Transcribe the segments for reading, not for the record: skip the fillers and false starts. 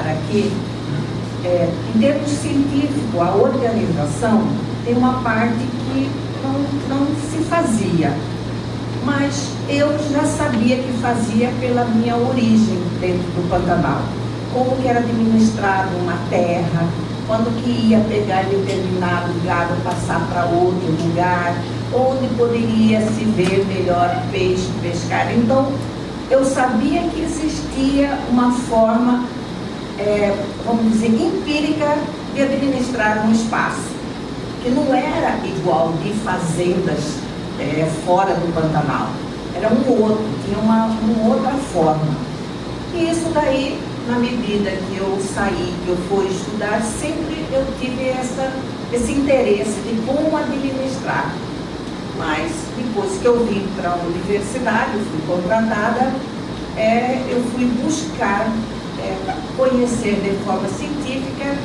colocar aqui, em termos científicos, a organização tem uma parte que não se fazia, mas eu já sabia que fazia pela minha origem dentro do Pantanal. Como que era administrado uma terra, quando que ia pegar determinado gado, passar para outro lugar, onde poderia se ver melhor peixe, pescar. Então, eu sabia que existia uma forma, vamos dizer, empírica de administrar um espaço, que não era igual de fazendas fora do Pantanal. Era um outro, tinha uma outra forma. E isso daí, na medida que eu saí, que eu fui estudar, sempre eu tive esse interesse de como administrar. Mas depois que eu vim para a universidade, eu fui contratada, eu fui buscar conhecer de forma científica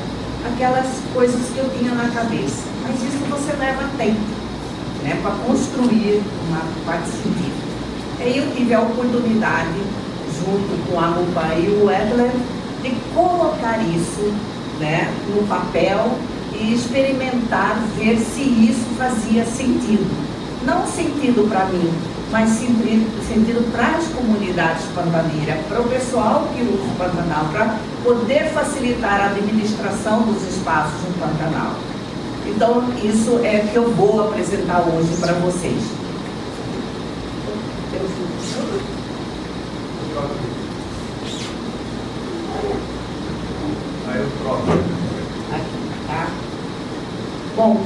aquelas coisas que eu tinha na cabeça. Mas isso você leva tempo, né, para construir uma parte científica. Aí eu tive a oportunidade, junto com a Mupa e o Edler, de colocar isso, né, no papel e experimentar, ver se isso fazia sentido. Não sentido para mim, mas sentido para as comunidades pantaneiras, para o pessoal que usa o Pantanal, para poder facilitar a administração dos espaços no Pantanal. Então, isso é que eu vou apresentar hoje para vocês. Aí o próximo. Aqui, tá? Bom,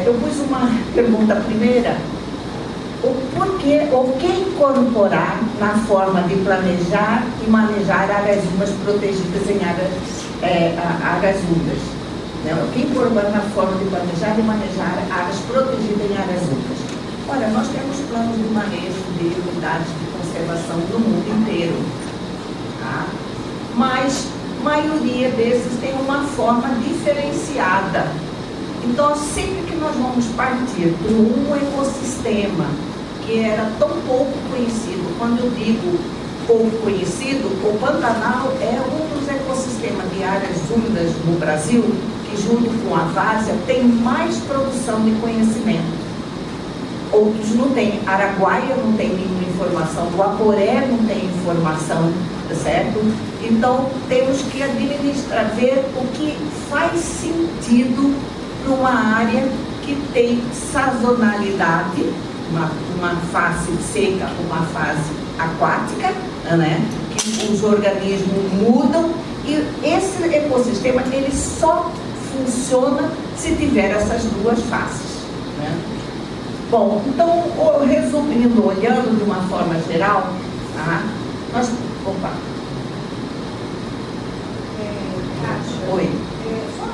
eu pus uma pergunta primeira. O que incorporar na forma de planejar e manejar áreas úmidas protegidas em áreas úmidas? O que incorporar na forma de planejar e manejar áreas protegidas em áreas úmidas? Olha, nós temos planos de manejo de unidades de conservação do mundo inteiro, tá? Mas a maioria desses tem uma forma diferenciada. Então, sempre que nós vamos partir de um ecossistema que era tão pouco conhecido, quando eu digo pouco conhecido, o Pantanal é um dos ecossistemas de áreas úmidas no Brasil que, junto com a várzea, tem mais produção de conhecimento. Outros não têm. Araguaia não tem nenhuma informação, o Aporé não tem informação, certo? Então, temos que administrar, ver o que faz sentido para uma área que tem sazonalidade, uma fase seca, uma fase aquática, né? Que os organismos mudam e esse ecossistema ele só funciona se tiver essas duas fases, né? Bom, então, resumindo, olhando de uma forma geral, tá? Opa! Oi. Só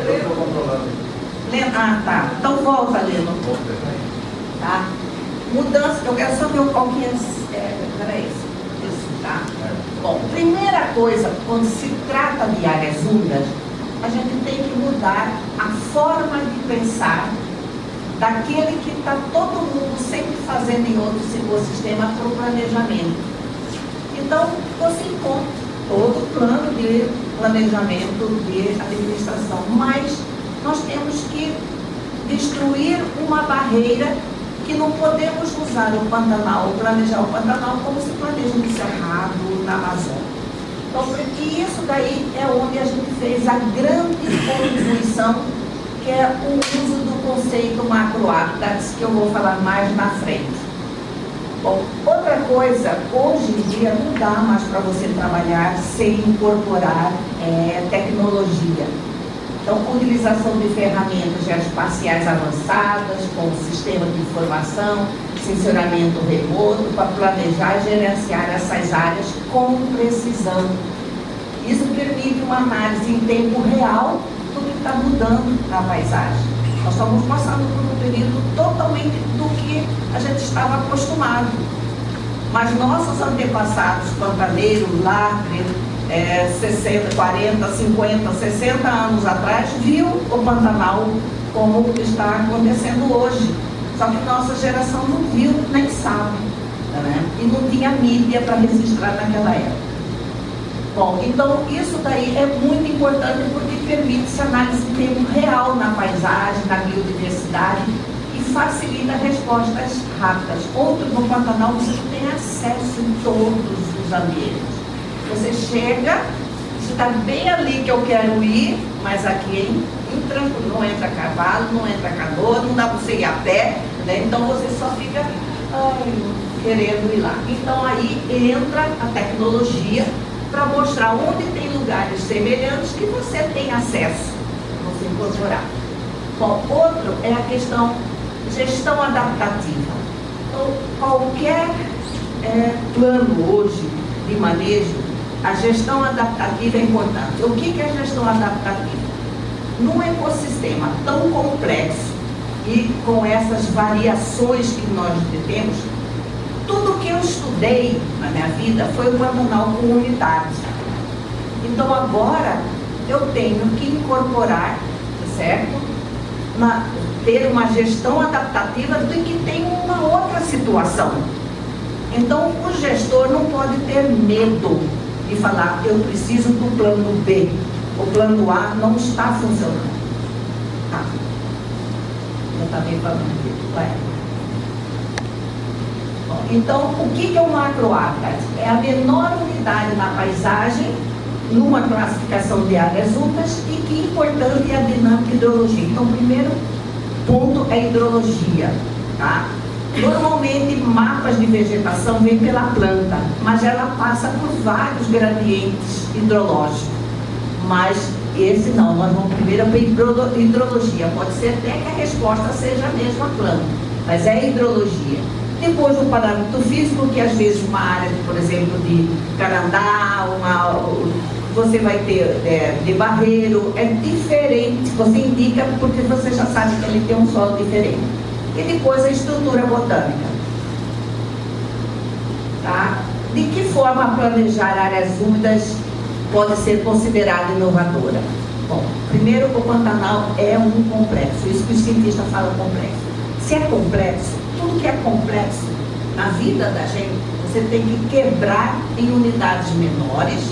Eu estou controlando. Tá. Então volta, Leno. Tá? Mudança, eu quero só ver qual que peraí. Isso, tá? Bom, primeira coisa, quando se trata de áreas úmidas, a gente tem que mudar a forma de pensar daquele que está todo mundo sempre fazendo em outros ecossistemas para o planejamento. Então, você encontra todo o plano de planejamento de administração, mas nós temos que destruir uma barreira que não podemos usar o Pantanal, planejar o Pantanal como se planeja no Cerrado, na Amazônia. Então, e isso daí é onde a gente fez a grande contribuição, que é o uso do conceito macro-habitats, que eu vou falar mais na frente. Bom, outra coisa, hoje em dia não dá mais para você trabalhar sem incorporar tecnologia. Então, utilização de ferramentas geoespaciais avançadas, com sistema de informação, sensoramento remoto, para planejar e gerenciar essas áreas com precisão. Isso permite uma análise em tempo real do que está mudando na paisagem. Nós estamos passando por um período totalmente do que a gente estava acostumado. Mas nossos antepassados, pantaneiros, Lacre, 60, 40, 50, 60 anos atrás, viu o Pantanal como está acontecendo hoje. Só que nossa geração não viu, nem sabe, né? E não tinha mídia para registrar naquela época. Bom, então isso daí é muito importante porque permite-se análise de tempo real na paisagem, na biodiversidade e facilita respostas rápidas. Outro, no Pantanal você não tem acesso em todos os ambientes. Você chega, você está bem ali que eu quero ir, mas aqui não entra cavalo, não entra canoa, não dá para você ir a pé, né? Então você só fica querendo ir lá. Então aí entra a tecnologia para mostrar onde tem lugares semelhantes que você tem acesso, você incorporar. Bom, outro é a questão gestão adaptativa. Então, qualquer plano hoje de manejo, a gestão adaptativa é importante. O que é a gestão adaptativa? Num ecossistema tão complexo e com essas variações que nós temos, tudo que eu estudei na minha vida foi o Pantanal comunitário. Então agora eu tenho que incorporar, certo? Ter uma gestão adaptativa do que tem uma outra situação. Então o gestor não pode ter medo de falar, eu preciso do plano B. O plano A não está funcionando. Tá. Eu também falando disso. Vai. Então, o que é o macroatlas? É a menor unidade na paisagem, numa classificação de áreas únicas, e que importante é a dinâmica e hidrologia. Então, o primeiro ponto é a hidrologia. Tá? Normalmente, mapas de vegetação vêm pela planta, mas ela passa por vários gradientes hidrológicos. Mas esse não, nós vamos primeiro para a hidrologia. Pode ser até que a resposta seja a mesma planta, mas é a hidrologia. Depois o parâmetro físico, que às vezes uma área, por exemplo, de Carandá, você vai ter de Barreiro, é diferente, você indica porque você já sabe que ele tem um solo diferente. E depois a estrutura botânica. Tá? De que forma planejar áreas úmidas pode ser considerada inovadora? Bom, primeiro o Pantanal é um complexo, isso que o cientista fala complexo. Se é complexo, tudo que é complexo na vida da gente, você tem que quebrar em unidades menores,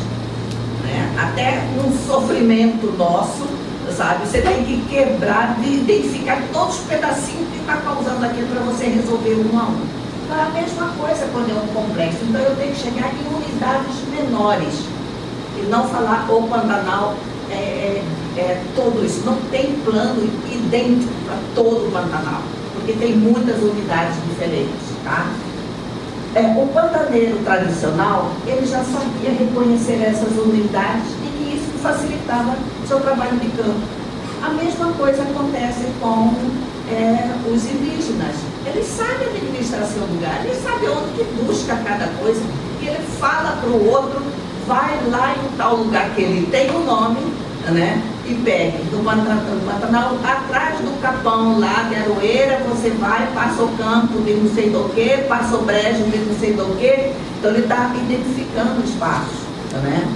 né? Até um sofrimento nosso, sabe? Você tem que quebrar, de identificar todos os pedacinhos que está causando aquilo para você resolver um a um. Então é a mesma coisa quando é um complexo. Então eu tenho que chegar em unidades menores e não falar o Pantanal todo isso. Não tem plano idêntico para todo o Pantanal, porque tem muitas unidades diferentes, tá? O pantaneiro tradicional, ele já sabia reconhecer essas unidades e que isso facilitava o seu trabalho de campo. A mesma coisa acontece com os indígenas. Ele sabe a administração do lugar, ele sabe onde que busca cada coisa, e ele fala para o outro, vai lá em tal lugar que ele tem o nome, né? E pegue do Pantanal, atrás do Capão lá de Aroeira, você vai, passa o campo de não sei do que, passa o brejo de não sei do que, então ele está identificando o espaço, né?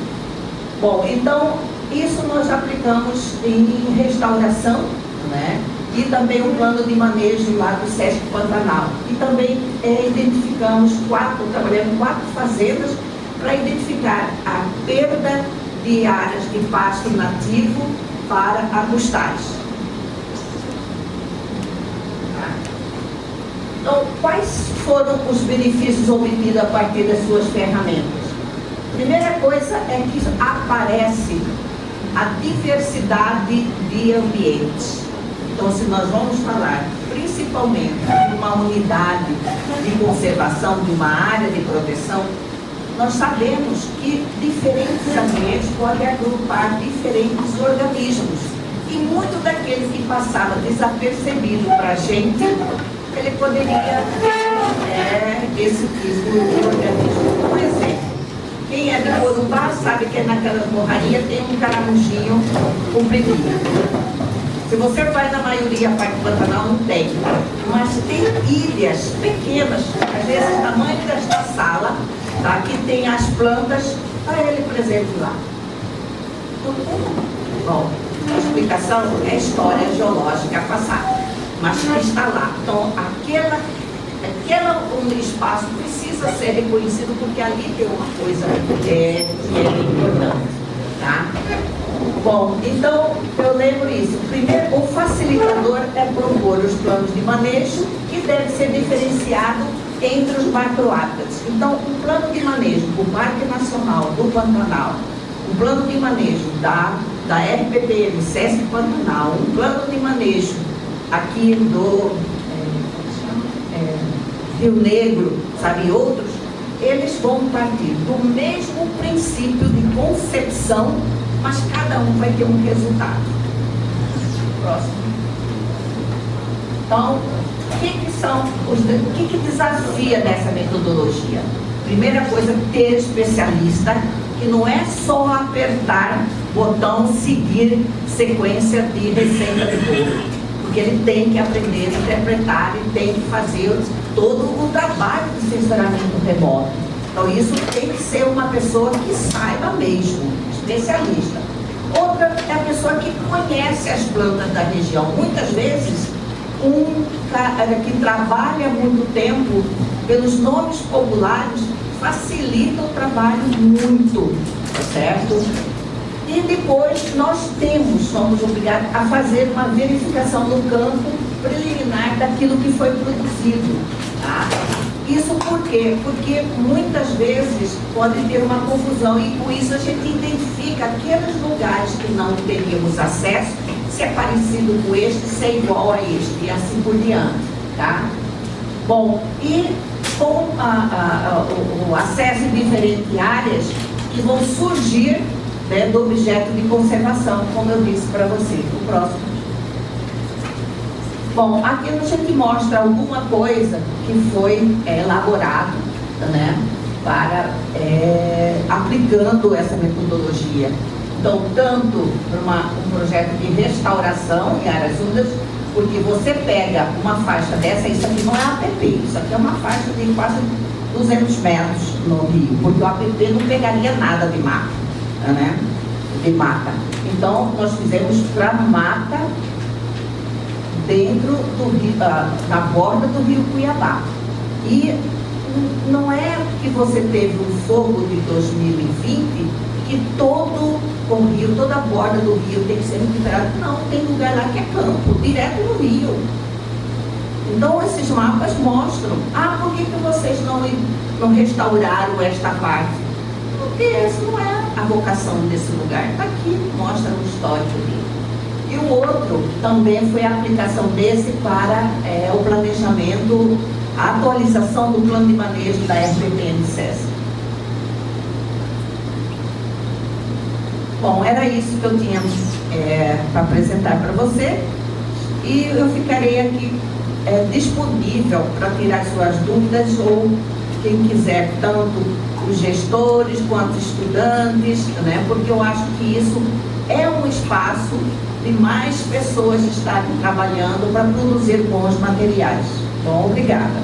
Bom, então isso nós aplicamos em restauração, né? E também o plano de manejo lá do Sesc Pantanal. E também trabalhamos 4 fazendas para identificar a perda de áreas de pasto nativo para arbustais. Então, quais foram os benefícios obtidos a partir das suas ferramentas? Primeira coisa é que aparece a diversidade de ambientes. Então, se nós vamos falar principalmente de uma unidade de conservação, de uma área de proteção, nós sabemos que diferentes ambientes podem agrupar diferentes organismos. E muito daquele que passava desapercebido para a gente, ele poderia ter esse tipo de organismo. Por exemplo, quem é de Corumbá sabe que naquela morraria tem um caramujinho compridinho. Se você vai na maioria a parte do Pantanal, não tem. Mas tem ilhas pequenas, às vezes do tamanho desta sala, tá? Que tem as plantas, para ele, por exemplo, lá. Bom, a explicação é a história geológica passada, mas está lá. Então, um espaço precisa ser reconhecido porque ali tem uma coisa que é importante, tá? Bom, então eu lembro isso. Primeiro, o facilitador é propor os planos de manejo que deve ser diferenciado entre os macroáreas. Então, o plano de manejo do Parque Nacional do Pantanal, o plano de manejo da RPPN Sesc Pantanal, o plano de manejo aqui do Rio Negro, sabe, outros, eles vão partir do mesmo princípio de concepção, mas cada um vai ter um resultado. Próximo. Então, o que desafia nessa metodologia? Primeira coisa, ter especialista, que não é só apertar botão, seguir sequência de receita de bolo, porque ele tem que aprender a interpretar e tem que fazer todo o trabalho de censuramento remoto. Então isso tem que ser uma pessoa que saiba mesmo, especialista. Outra é a pessoa que conhece as plantas da região. Muitas vezes, um cara que trabalha há muito tempo, pelos nomes populares, facilita o trabalho muito, certo? E depois nós somos obrigados a fazer uma verificação no campo preliminar daquilo que foi produzido, tá? Isso por quê? Porque muitas vezes pode ter uma confusão e com isso a gente identifica aqueles lugares que não teríamos acesso, se é parecido com este, se é igual a este e assim por diante, tá? Bom, e com o acesso em diferentes áreas que vão surgir, né, do objeto de conservação, como eu disse para você. O próximo. Bom, aqui a gente mostra alguma coisa que foi elaborado, né, para aplicando essa metodologia. Então, tanto para um projeto de restauração em áreas úmidas, porque você pega uma faixa dessa, isso aqui não é APP, isso aqui é uma faixa de quase 200 metros no rio, porque o APP não pegaria nada de mata, né? De mata. Então, nós fizemos para mata dentro do rio, na borda do rio Cuiabá. E não é que você teve um fogo de 2020 que todo o rio, toda a borda do rio tem que ser recuperada. Não, tem lugar lá que é campo, direto no rio. Então, esses mapas mostram, por que vocês não restauraram esta parte? Porque essa não é a vocação desse lugar. Está aqui, mostra o histórico dele. E o outro também foi a aplicação desse para o planejamento, a atualização do plano de manejo da RPPN Sesc. Bom, era isso que eu tinha para apresentar para você. E eu ficarei aqui disponível para tirar suas dúvidas, ou quem quiser, tanto os gestores quanto os estudantes, né? Porque eu acho que isso é um espaço de mais pessoas estarem trabalhando para produzir bons materiais. Bom, obrigada.